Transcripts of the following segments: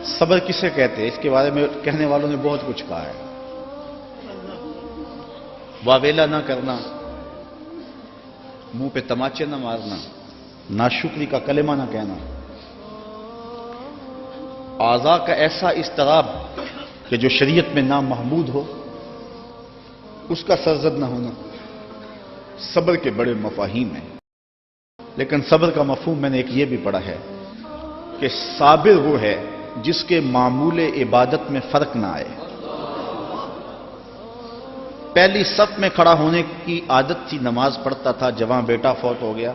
صبر کسے کہتے ہیں؟ اس کے بارے میں کہنے والوں نے بہت کچھ کہا ہے۔ واویلا نہ کرنا، منہ پہ تماچے نہ مارنا، ناشکری کا کلمہ نہ کہنا، اعضاء کا ایسا اضطراب کہ جو شریعت میں نامحمود ہو اس کا سرزد نہ ہونا، صبر کے بڑے مفاہیم ہیں۔ لیکن صبر کا مفہوم میں نے ایک یہ بھی پڑھا ہے کہ صابر وہ ہے جس کے معمول عبادت میں فرق نہ آئے۔ پہلی صف میں کھڑا ہونے کی عادت تھی، نماز پڑھتا تھا، جوان بیٹا فوت ہو گیا،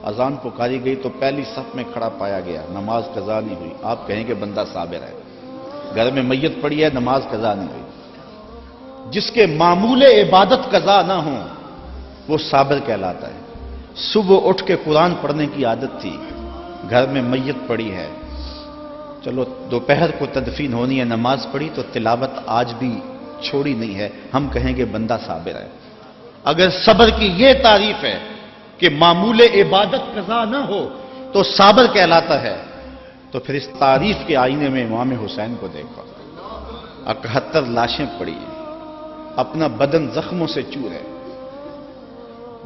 اذان پکاری گئی تو پہلی صف میں کھڑا پایا گیا، نماز قضا نہیں ہوئی، آپ کہیں گے بندہ صابر ہے۔ گھر میں میت پڑی ہے، نماز قضا نہیں ہوئی۔ جس کے معمول عبادت قضا نہ ہوں وہ صابر کہلاتا ہے۔ صبح اٹھ کے قرآن پڑھنے کی عادت تھی، گھر میں میت پڑی ہے، چلو دوپہر کو تدفین ہونی ہے، نماز پڑھی تو تلاوت آج بھی چھوڑی نہیں ہے، ہم کہیں گے بندہ صابر ہے۔ اگر صبر کی یہ تعریف ہے کہ معمول عبادت قضا نہ ہو تو صابر کہلاتا ہے، تو پھر اس تعریف کے آئینے میں امام حسین کو دیکھو، 71 لاشیں پڑی ہیں، اپنا بدن زخموں سے چور ہے۔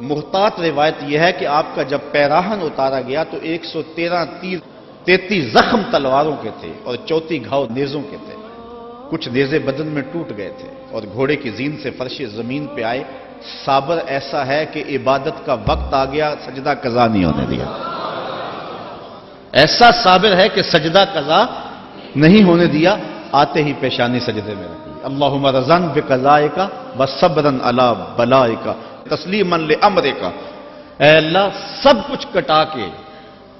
محتاط روایت یہ ہے کہ آپ کا جب پیراہن اتارا گیا تو 113 تیر، 33 زخم تلواروں کے تھے اور 34 گھاؤ نیزوں کے تھے، کچھ نیزے بدن میں ٹوٹ گئے تھے اور گھوڑے کی زین سے فرش زمین پہ آئے۔ صابر ایسا ہے کہ عبادت کا وقت آ گیا، سجدہ قضا نہیں ہونے دیا۔ ایسا صابر ہے کہ سجدہ قضا نہیں ہونے دیا، آتے ہی پیشانی سجدے میں رکھ لی۔ اللہم رضن بقضائک وصبرن علی بلائک تسلیما لامرک۔ اے اللہ، سب کچھ کٹا کے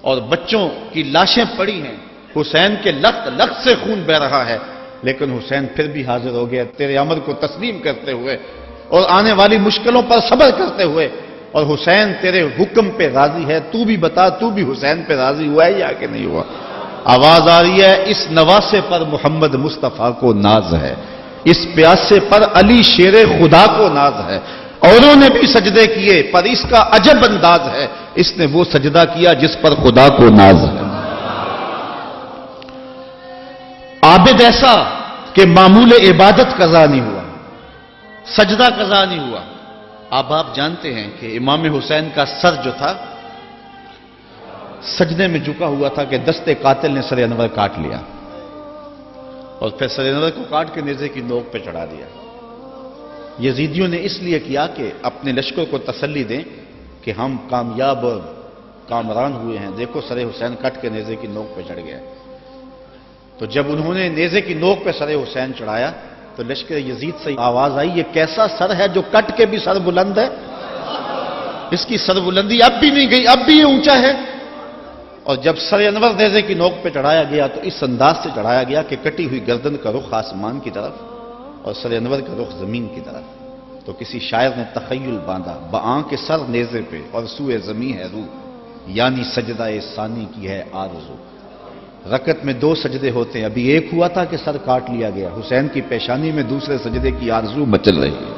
اور بچوں کی لاشیں پڑی ہیں، حسین کے لخت لخت سے خون بہ رہا ہے، لیکن حسین پھر بھی حاضر ہو گیا تیرے امر کو تسلیم کرتے ہوئے اور آنے والی مشکلوں پر صبر کرتے ہوئے، اور حسین تیرے حکم پہ راضی ہے، تو بھی بتا تو بھی حسین پہ راضی ہوا ہے یا کہ نہیں ہوا؟ آواز آ رہی ہے، اس نواسے پر محمد مصطفیٰ کو ناز ہے، اس پیاسے پر علی شیر خدا کو ناز ہے۔ اوروں نے بھی سجدے کیے پر اس کا عجب انداز ہے، اس نے وہ سجدہ کیا جس پر خدا کو ناز ہے۔ عابد ایسا کہ معمول عبادت قضا نہیں ہوا، سجدہ قضا نہیں ہوا۔ اب آپ جانتے ہیں کہ امام حسین کا سر جو تھا سجدے میں جھکا ہوا تھا کہ دستے قاتل نے سر انور کاٹ لیا اور پھر سر انور کو کاٹ کے نیزے کی نوک پہ چڑھا دیا۔ یزیدیوں نے اس لیے کیا کہ اپنے لشکر کو تسلی دیں کہ ہم کامیاب اور کامران ہوئے ہیں، دیکھو سر حسین کٹ کے نیزے کی نوک پہ چڑھ گیا۔ تو جب انہوں نے نیزے کی نوک پہ سر حسین چڑھایا تو لشکر یزید سے آواز آئی، یہ کیسا سر ہے جو کٹ کے بھی سر بلند ہے؟ اس کی سر بلندی اب بھی نہیں گئی، اب بھی یہ اونچا ہے۔ اور جب سر انور نیزے کی نوک پہ چڑھایا گیا تو اس انداز سے چڑھایا گیا کہ کٹی ہوئی گردن کا رخ آسمان کی طرف اور سر انور کا رخ زمین کی طرف۔ تو کسی شاعر نے تخیل باندھا، بآں کے سر نیزے پہ اور سوئے زمین ہے روح، یعنی سجدہ ثانی کی ہے آرزو۔ رکعت میں 2 سجدے ہوتے ہیں، ابھی ایک ہوا تھا کہ سر کاٹ لیا گیا، حسین کی پیشانی میں دوسرے سجدے کی آرزو مچل رہی ہے۔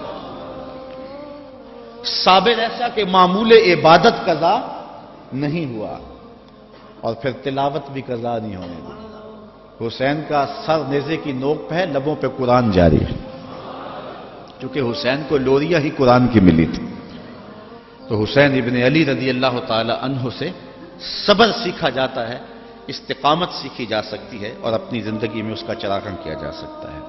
صابر ایسا کہ معمول عبادت قضا نہیں ہوا اور پھر تلاوت بھی قضا نہیں ہونے دی۔ حسین کا سر نیزے کی نوک پہ ہے، لبوں پہ قرآن جاری ہے، کیونکہ حسین کو لوریہ ہی قرآن کی ملی تھی۔ تو حسین ابن علی رضی اللہ تعالی عنہ سے صبر سیکھا جاتا ہے، استقامت سیکھی جا سکتی ہے اور اپنی زندگی میں اس کا چراغاں کیا جا سکتا ہے۔